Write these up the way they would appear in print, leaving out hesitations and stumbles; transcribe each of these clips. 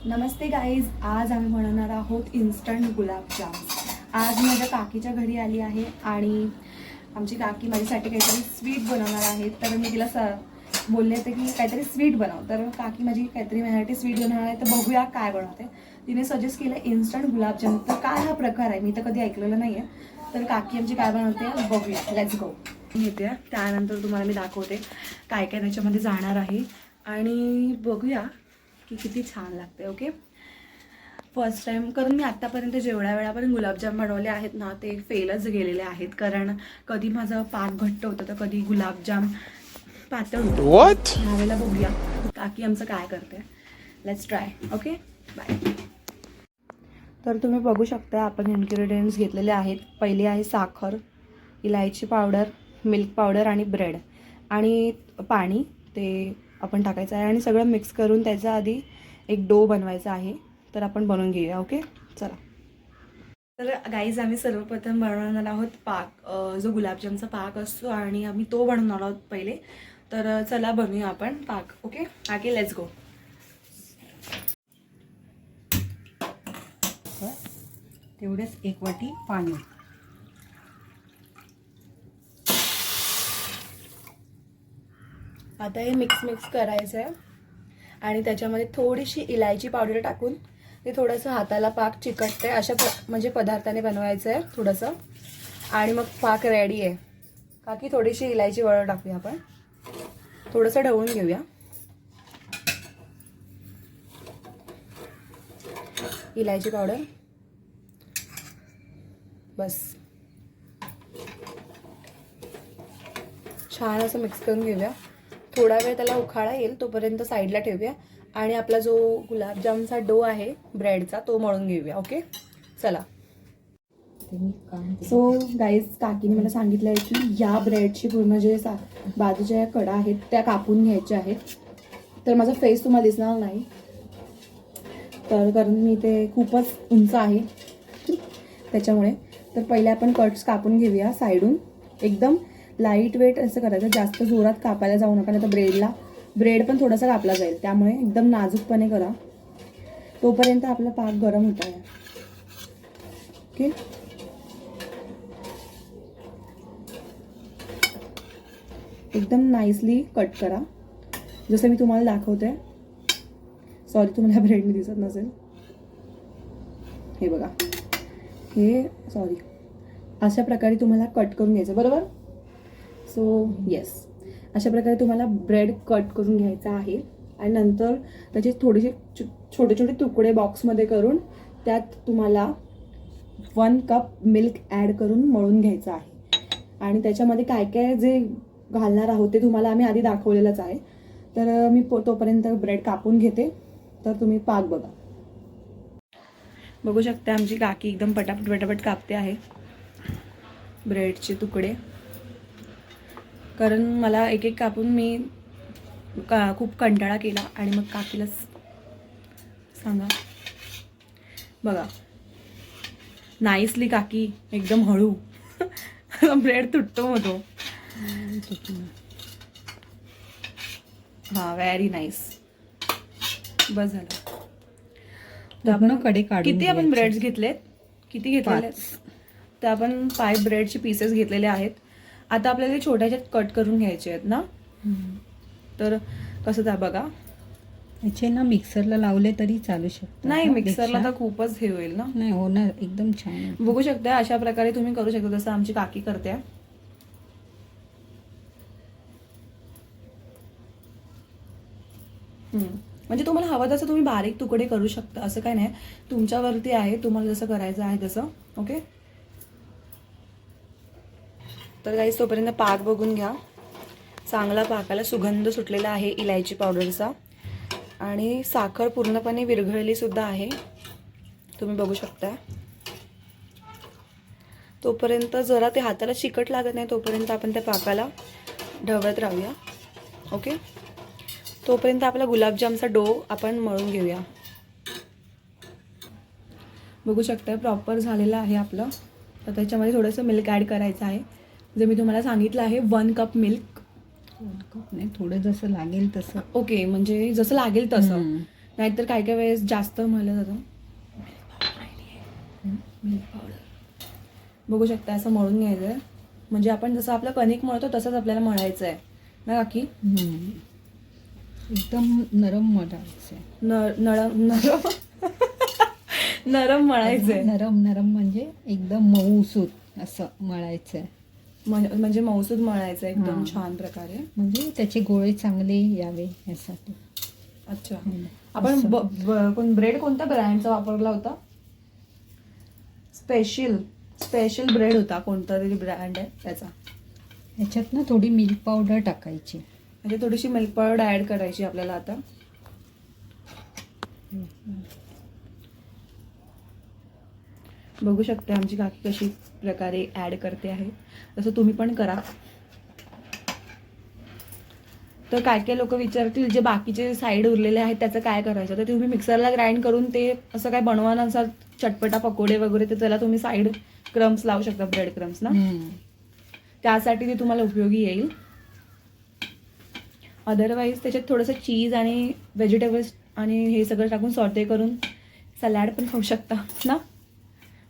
नमस्ते guys, आज आम्ही बनवणार आहोत इन्स्टंट गुलाबजाम। आज माझ्या काकीच्या घरी आली आहे आणि आमची काकी माझ्यासाठी काहीतरी स्वीट बनवणार आहे। तर मी तिला बोलले होते की काहीतरी स्वीट बनव, तर काकी माझी काहीतरी माझ्यासाठी स्वीट बनवणार आहे। तर बघूया काय बनवते। तिने सजेस्ट केलं इन्स्टंट गुलाबजाम। तर काय हा प्रकार आहे, मी तर कधी ऐकलेलं नाही आहे। तर काकी आमची काय बनवते बघूया, लेट्स गो। येते त्यानंतर तुम्हाला मी दाखवते काय काय त्याच्यामध्ये जाणार आहे आणि बघूया की किती छान लागते। ओके, फर्स्ट टाइम, कारण मी आत्तापर्यंत जेवढ्या वेळा पण गुलाबजाम बनवले आहेत ना ते फेलच गेलेले आहेत। कारण कधी माझं पाक घट्ट होतं तर कधी गुलाबजाम पातळ होतं। ह्यावेळेला बघूया काकी आमचं काय करते। Let's try. Okay, bye. तर तुम्ही बघू शकता आपण इन्ग्रेडियंट्स घेतलेले आहेत। पहिले आहे साखर, इलायची पावडर, मिल्क पावडर आणि ब्रेड आणि पाणी, ते आपण टाकायचं आहे आणि सगळं मिक्स करून त्याचा आधी एक डो बनवायचा आहे। तर आपण बनवून घेऊया। ओके, चला। तर गाईज, आम्ही सर्वप्रथम बनवणार आहोत पाक, जो गुलाबजामचा पाक असतो आणि आम्ही तो बनवणार आहोत पहिले। तर चला बनवूया आपण पाक। ओके, आगे लेट्स गो। तेवढेच एक वाटी पाणी, आता हे मिक्स करायचं आहे आणि त्याच्यामध्ये थोडीशी इलायची पावडर टाकून ते थोडंसं हाताला पाक चिकटते अशा म्हणजे पदार्थाने बनवायचं आहे थोडंसं। आणि मग पाक रेडी आहे। काकी थोडीशी इलायची पावडर टाकूया आपण, थोडंसं ढवळून घेऊया। इलायची पावडर बस, छान असं मिक्स करून घेऊया। थोडा वेळ त्याला उखाळा येईल तोपर्यंत साईडला ठेवूया आणि आपला जो गुलाबजामचा डो आहे ब्रेडचा तो मळून घेऊया। ओके, चला। सो गाईज, काकीने मला सांगितलं आहे की या ब्रेडची पूर्ण जे बाजूच्या कडा आहेत त्या कापून घ्यायच्या आहेत। तर माझा फेस तुम्हाला दिसणार नाही, तर कारण मी ते खूपच उंच आहे त्याच्यामुळे। तर पहिले आपण कट्स कापून घेऊया साईडून, एकदम लाईट वेट असं करायचं, जास्त जोरात कापायला जाऊ नका, नाही तर ब्रेड पण थोडासा कापला जाईल। त्यामुळे एकदम नाजूकपणे करा, तोपर्यंत आपला पाक गरम होत आहे। ओके, एकदम नाईसली कट करा जसं मी तुम्हाला दाखवते। सॉरी, तुम्हाला ब्रेड मी दिसत नसेल, हे बघा, हे सॉरी, अशा प्रकारे तुम्हाला कट करून घ्यायचं, बरोबर। सो येस, अशा प्रकारे तुम्हाला ब्रेड कट करून घ्यायचा आहे आणि नंतर त्याचे थोडेसे छोटे छोटे तुकडे बॉक्समध्ये करून त्यात तुम्हाला 1 कप मिल्क ॲड करून मळून घ्यायचं आहे। आणि त्याच्यामध्ये काय काय जे घालणार आहोत ते तुम्हाला आम्ही आधी दाखवलेलंच आहे। तर मी तोपर्यंत ब्रेड कापून घेते, तर तुम्ही पाक बघा। बघू शकता आमची काकी एकदम पटापट कापते आहे ब्रेडचे तुकडे, कारण मला एक एक कापून मी खूप कंटाळा केला आणि मग काकीला सांगा, बघा नाईसली काकी एकदम हळू ब्रेड तुटतो होतो। हा, व्हेरी नाईस, बस झालं। तर आपण किती आपण ब्रेड्स घेतलेत, किती घेतलेले, तर आपण 5 ब्रेडचे पीसेस घेतलेले आहेत। आता आपल्याला छोट्याच्यात कट करून घ्यायचे आहेत ना, तर कसं त्या बघा, याचे ना मिक्सरला लावले तरी चालू शकतात। नाही, मिक्सरला तर खूपच हे होईल ना। नाही होणार, एकदम छान। बघू शकता अशा प्रकारे तुम्ही करू शकता जसं आमची काकी करते। म्हणजे तुम्हाला हवं तसं तुम्ही बारीक तुकडे करू शकता, असं काय नाही, तुमच्यावरती आहे, तुम्हाला जसं करायचं आहे तसं। ओके, तर गाईस तोपर्यंत पाक बघून घ्या। चांगला पाकाला सुगंध सुटलेला आहे इलायची पावडरचा आणि साखर पूर्णपणे विरघळली सुद्धा आहे, तुम्ही बघू शकता। तोपर्यंत जरा ते हाताला चिकट लागत नाही तोपर्यंत आपण त्या पाकाला ढवळत राहूया। ओके, तोपर्यंत आपला गुलाबजामचा डो आपण मळून घेऊया। बघू शकता प्रॉपर झालेलं आहे आपलं। तर त्याच्यामध्ये थोडंसं मिल्क ॲड करायचं आहे, जे मी तुम्हाला सांगितलं आहे 1 कप मिल्क। नाही, थोडं जसं लागेल तसं। ओके, म्हणजे जसं लागेल तसं, नाहीतर काय काय वेळेस जास्त मळलं जातं. मिल्क पावडर बघू शकता, असं मळून घ्यायचं आहे. म्हणजे आपण जसं आपलं कणिक मळतो तसंच आपल्याला मळायचं आहे ना काकी? एकदम नरम मळायचं आहे. नरम नरम मळायचं आहे. नरम नरम म्हणजे एकदम मऊसूत असं मळायचं आहे. म्हणजे मऊसूद मळायचं आहे एकदम हां. छान प्रकारे. म्हणजे त्याचे गोळे चांगले यावे यासाठी. अच्छा. असं. आपण ब्रेड कोणत्या ब्रँडचा वापरला होता? स्पेशल ब्रेड होता, कोणता तरी ब्रँड आहे त्याचा. याच्यात ना थोडी मिल्क पावडर टाकायची. म्हणजे थोडीशी मिल्क पावडर ऍड करायची आपल्याला आता. बघू शकते आमची काकी कशी प्रकारे ऍड करते आहे, तसं तुम्ही पण करा. तर काय काय लोक विचारतील जे बाकीचे साईड उरलेले आहेत त्याचं काय करायचं, तर तुम्ही मिक्सरला ग्राइंड करून ते असं काय बनवा नसाल चटपटा पकोडे वगैरे, तर त्याला तुम्ही साईड क्रम्स लावू शकता, ब्रेड क्रम्स ना, त्यासाठी ते तुम्हाला उपयोगी येईल. अदरवाईज त्याच्यात थोडंसं चीज आणि व्हेजिटेबल्स आणि हे सगळं टाकून सॉटे करून सलॅड पण खाऊ शकता ना.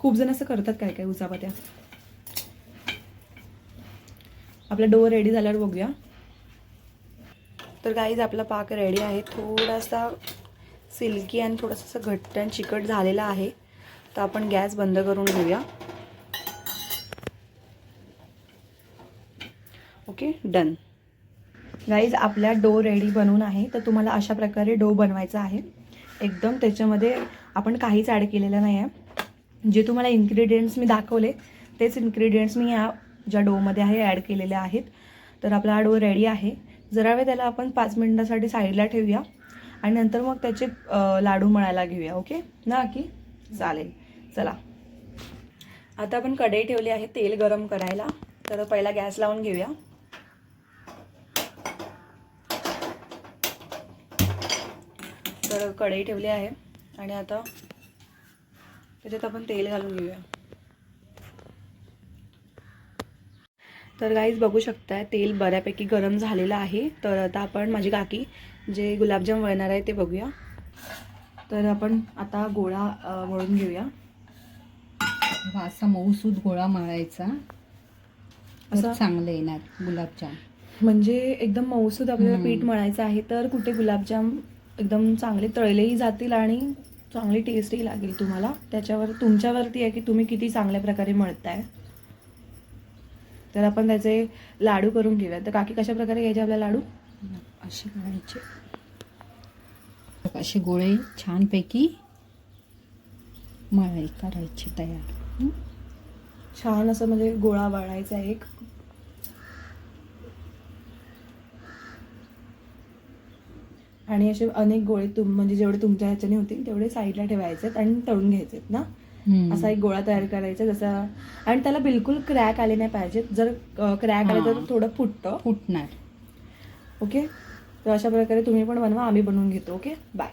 खूप जण असं करतात काय काय उचापत्या. आपला डो रेडी झाल्यावर बघूया. तर गाईज आपला पाक रेडी आहे. थोडासा सिल्की आणि थोडासा घट्ट आणि चिकट झालेला आहे. तर आपण गॅस बंद करून घेऊया. Okay, done. गाईज आपल्या डो रेडी बनवून आहे. तर तुम्हाला अशा प्रकारे डो बनवायचा आहे एकदम. त्याच्यामध्ये आपण काहीच ॲड केलेलं नाही आहे. जे तुम्हाला इन्ग्रेडियंट्स मी दाखवले तेच इन्ग्रेडियंट्स मी या ज्या डोमध्ये आहे ॲड केलेले आहेत. तर आपला डो रेडी आहे. जरा वेळ त्याला आपण 5 मिनिटासाठी साईडला ठेवूया आणि नंतर मग त्याचे लाडू मळायला घेऊया. ओके ना की? चालेल. चला, आता आपण कढई ठेवली आहे तेल गरम करायला. तर पहिला गॅस लावून घेऊया. तर कढई ठेवली आहे आणि आता त्याच्यात आपण तेल घालून घेऊया. तर गाईज बघू शकताय तेल बऱ्यापैकी गरम झालेलं आहे. तर आता आपण माझी काकी जे गुलाबजाम वळणार आहे ते बघूया. तर आपण आता गोळा वळून घेऊया. असा मऊसूद गोळा मळायचा, असं चांगलं येणार गुलाबजाम. म्हणजे एकदम मऊसूद आपल्याला पीठ मळायचं आहे. तर कुठे गुलाबजाम एकदम चांगले तळलेही जातील आणि चांगली टेस्टही लागेल तुम्हाला. त्याच्यावर तुमच्यावरती आहे की तुम्ही किती चांगल्या प्रकारे मळताय. तर आपण त्याचे लाडू करून घेऊया. तर काकी कशा प्रकारे घ्यायचे आपल्या लाडू? असे करायचे, असे गोळे छानपैकी करायचे तयार. छान असं म्हणजे गोळा वळायचा एक. आणि असे अनेक गोळे म्हणजे जेवढे तुमच्या ह्याच्याने होतील तेवढे साईडला ठेवायचे आणि तळून घ्यायचे ना. असा एक गोळा तयार करायचा जसा. आणि त्याला बिलकुल क्रॅक आले नाही पाहिजेत. जर क्रॅक आले तर थोडं फुटणार. ओके, तर अशा प्रकारे तुम्ही पण बनवा, आम्ही बनवून घेतो. Okay, bye.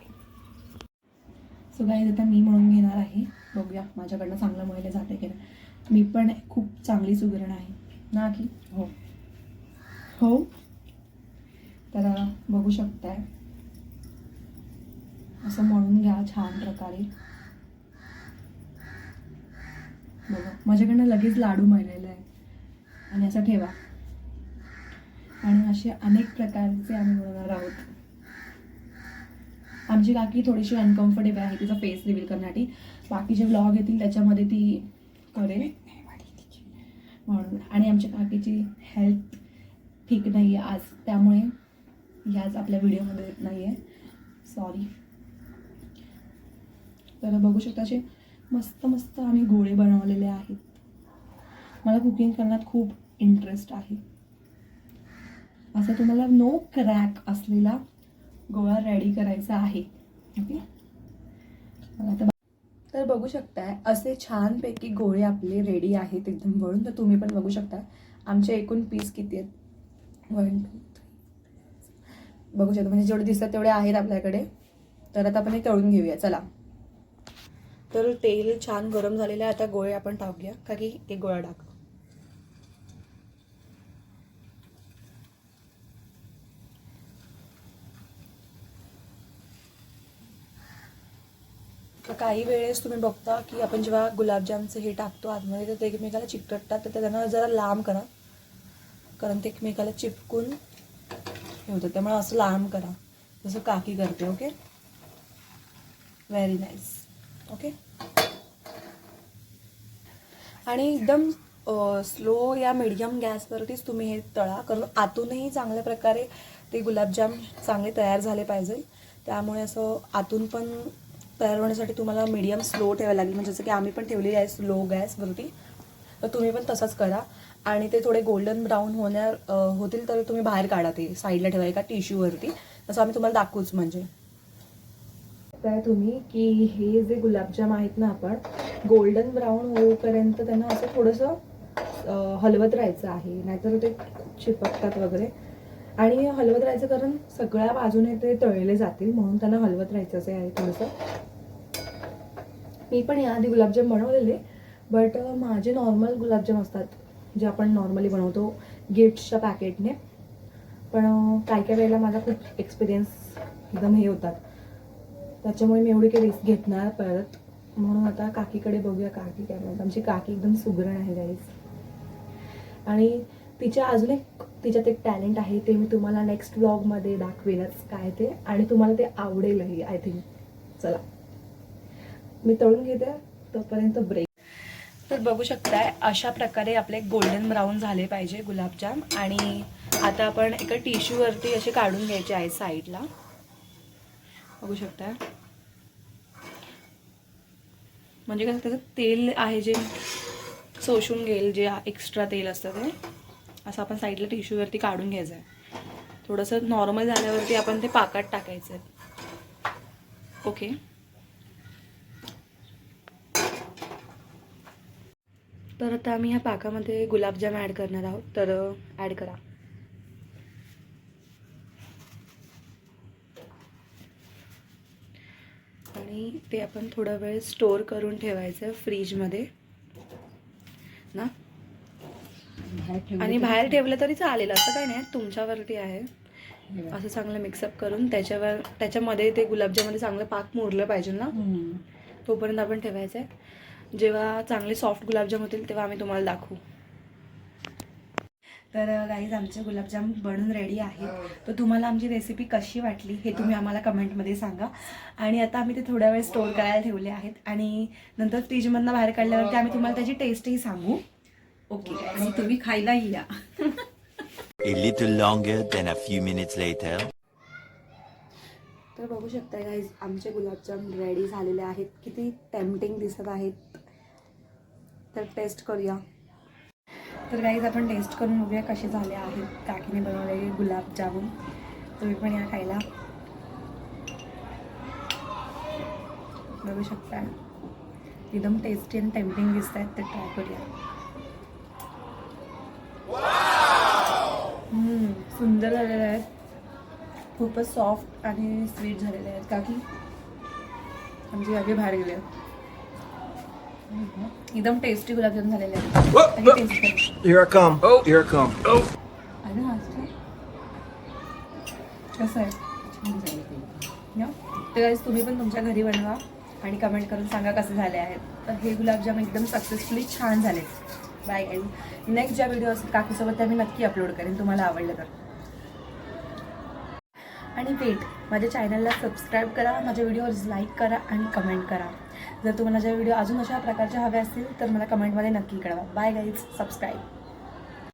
सो गाईज आता मी म्हणून घेणार आहे. बघूया माझ्याकडनं चांगलं मळलं जाते की नाही. मी पण खूप चांगली सुगरण आहे ना की? हो. तर बघू शकताय असं मळून घ्या छान प्रकारे. बघा माझ्याकडनं लगेच लाडू मळलेला आहे. आणि असं ठेवा. आणि असे अनेक प्रकारचे आम्ही बनवणार आहोत. आमची काकी थोडीशी अनकम्फर्टेबल आहे तिचा फेस रिव्हील करण्यासाठी. बाकीचे व्लॉग येतील त्याच्यामध्ये ती करेल म्हणून. आणि आमच्या काकीची हेल्थ ठीक नाही आहे आज, त्यामुळे ह्याच आपल्या व्हिडिओमध्ये नाही आहे. सॉरी. तर बघू शकता असे मस्त मस्त आम्ही गोळे बनवलेले आहेत. मला कुकिंग करण्यात खूप इंटरेस्ट आहे. असं तुम्हाला नो क्रॅक असलेला गोळा रेडी करायचा आहे. ओके, तर बघू शकताय असे छानपैकी गोळे आपले रेडी आहेत एकदम वळून. तर तुम्ही पण बघू शकता आमचे एकूण पीस किती आहेत. 1 2 3 बघू शकता, म्हणजे जेवढे दिसतात तेवढे आहेत आपल्याकडे. तर आता आपण हे तळून घेऊया. चला, तर तेल छान गरम झालेलं आहे. आता गोळे आपण टाकूया. का की एक गोळा टाक. तर काही वेळेस तुम्ही बघता की आपण जेव्हा गुलाबजामचं हे टाकतो आतमध्ये तर ते एकमेकाला चिकटतात, तर त्यांना जरा लांब करा, कारण ते एकमेकाला चिपकून हे होतं. त्यामुळे असं लांब करा जसं काकी करते. Okay, very nice. ओके, आणि एकदम स्लो या मीडियम गॅसवरतीच तुम्ही हे तळा, कारण आतूनही चांगल्या प्रकारे ते गुलाबजाम चांगले तयार झाले पाहिजे. त्यामुळे असं आतून पण तयार होण्यासाठी तुम्हाला मीडियम स्लो ठेवायला लागेल, म्हणजे जसं की आम्ही पण ठेवलेली आहे स्लो गॅसवरती, तर तुम्ही पण तसंच करा. आणि ते थोडे गोल्डन ब्राऊन होतील तर तुम्ही बाहेर काढा, ते साईडला ठेवा एका टिश्यूवरती, तसं आम्ही तुम्हाला दाखवूच. म्हणजे काय तुम्ही की हे जे गुलाबजाम आहेत ना, आपण गोल्डन ब्राऊन होईपर्यंत त्यांना असं थोडंसं हलवत राहायचं आहे, नाहीतर ते चिपकतात वगैरे. आणि हलवत राहायचं कारण सगळ्या बाजूने ते तळले जातील, म्हणून त्यांना हलवत राहायचं असं आहे थोडंसं. मी पण याआधी गुलाबजाम बनवलेले, बट माझे नॉर्मल गुलाबजाम असतात जे आपण नॉर्मली बनवतो गिफ्टच्या पॅकेटने. पण काही काही वेळेला माझा खूप एक्सपिरियन्स एकदम हे होतात, त्याच्यामुळे मी एवढी काही रिस्क घेतणार परत. म्हणून आता काकीकडे बघूया काकी काय म्हणतात. आमची काकी एकदम सुगरण आहे गाईज, आणि तिच्यात एक टॅलेंट आहे, ते मी तुम्हाला नेक्स्ट व्लॉगमध्ये दाखवेलच काय ते, आणि तुम्हाला ते आवडेलही आय थिंक. चला मी तळून घेते, तोपर्यंत ब्रेक. तर बघू शकताय अशा प्रकारे आपले गोल्डन ब्राऊन झाले पाहिजे गुलाबजाम. आणि आता आपण एका टिश्यूवरती असे काढून घ्यायचे आहे साईडला, बघू शकताय. म्हणजे कसं त्याचं तेल आहे जे शोषून घेईल, जे एक्स्ट्रा तेल असतं ते असं आपण साईडला टिश्यूवरती काढून घ्यायचं आहे. थोडंसं नॉर्मल झाल्यावरती आपण ते पाकात टाकायचं आहे. ओके, तर आता आम्ही ह्या पाकामध्ये गुलाबजाम ॲड करणार आहोत, तर ॲड करा. आणि ते आपण थोडा वेळ स्टोअर करून ठेवायचं फ्रीजमध्ये ना. आणि बाहेर ठेवलं तरी चालेल, असं काही नाही, तुमच्यावरती आहे. असं चांगलं मिक्सअप करून त्याच्यामध्ये ते गुलाबजाममध्ये चांगलं पाक मुरलं पाहिजे ना, तोपर्यंत आपण ठेवायचं आहे. जेव्हा चांगले सॉफ्ट गुलाबजाम होतील तेव्हा आम्ही तुम्हाला दाखवू. तर गाईज आमचे गुलाबजाम बनून रेडी आहे. तर तुम्हाला आमची रेसिपी कशी वाटली हे तुम्ही आम्हाला कमेंटमध्ये सांगा. आणि आता आम्ही ते थोड्या वेळ स्टोअर करायला ठेवले आहेत, आणि नंतर फ्रीजमधनं बाहेर काढल्यावरती आम्ही तुम्हाला त्याची टेस्टही सांगू. ओके, आणि तुम्ही खायलाही या. A little longer than a few minutes later. तर बघू शकता गाईज आमचे गुलाबजाम रेडी झालेले आहेत. किती टेम्पटिंग दिसत आहेत. तर टेस्ट करूया. तर गाईज आपण टेस्ट करून बघूया कसे झाले आहेत काकीने बनवलेले गुलाबजामुन. तुम्ही पण या खायला. बघू शकता एकदम टेस्टी आणि टेम्पटिंग दिसत आहेत, तर ट्राय करूया. सुंदर झालेले आहेत, खूपच सॉफ्ट आणि स्वीट झालेले आहेत. काकी आमची काकी बाहेर गेले. एकदम टेस्टी गुलाबजाम झालेले आहेत. Here I come. Here I come. कसं आहे तर गाईज तुम्ही पण तुमच्या घरी बनवा आणि कमेंट करून सांगा कसे झाले आहेत. तर हे गुलाबजाम एकदम सक्सेसफुली छान झाले. Bye guys. नेक्स्ट ज्या व्हिडिओ असेल काकीसोबत त्या मी नक्की अपलोड करेन तुम्हाला आवडलं तर. आणि वेट, माझ्या चॅनलला सबस्क्राईब करा, माझ्या व्हिडिओज लाईक करा आणि कमेंट करा. जर तुम्हाला माझ्या व्हिडिओ अजून अशा प्रकारच्या हवे असतील तर मला कमेंटमध्ये नक्की कळवा. Bye guys, subscribe.